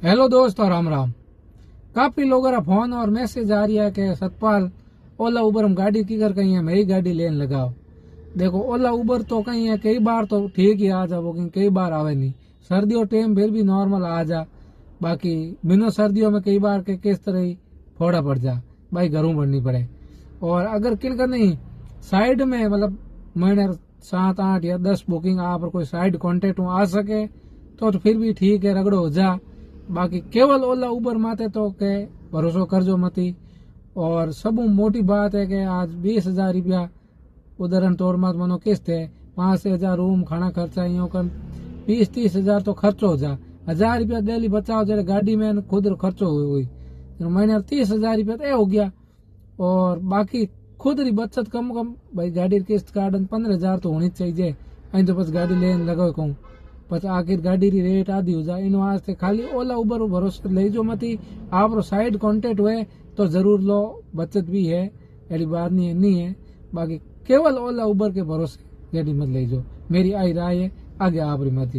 Hello दोस्तों, राम राम। काफी लोगों का फोन और मैसेज आ रही है कि सतपाल ओला उबर हम गाड़ी की कर कहीं है, मेरी गाड़ी लेने लगाओ। देखो, ओला उबर तो कहीं है, कई बार तो ठीक ही आ जा, वो कई बार आवे नहीं। सर्दियों टाइम फिर भी नॉर्मल आ जा, बाकी बिना सर्दियों में कई बार के किस तरह ही फोड़ा पड़ जा, भाई घरों बढ़नी पड़े। और अगर किन का नहीं साइड में मतलब महीने 7 8 या 10 बुकिंग आप कोई साइड कॉन्टेक्ट में आ सके तो फिर भी ठीक है, रगड़ो हो जा। बाकी केवल ओला उबर माते तो के भरोसो करजो मती। और सब मोटी बात है कि आज 20,000 रुपया उदाहरण तौर में मनो किस्त है, 5,000 रूम खाना खर्चा यूं कर 20-30,000 तो खर्चो हो जा। 1,000 रुपया डेली बचाओ जरा गाड़ी में खुद खर्चो हुई महीने 30,000 रुपया तो हो गया। और बाकी खुद री बचत कम कम भाई गाड़ी किस्त कार्डन 15,000 तो होनी चाहिए। अं तो बस गाड़ी लेने लगाओ कहूँ बस आखिर गाड़ी री रेट आधी हो जाए। इन वास्ते खाली ओला उबर भरोसे ले जो मती। आप साइड कॉन्टेक्ट हुए तो जरूर लो, बचत भी है, ऐसी बात नहीं है। बाकी केवल ओला उबर के भरोसे गाड़ी मत ले जो, मेरी आई राय है। आगे आप मत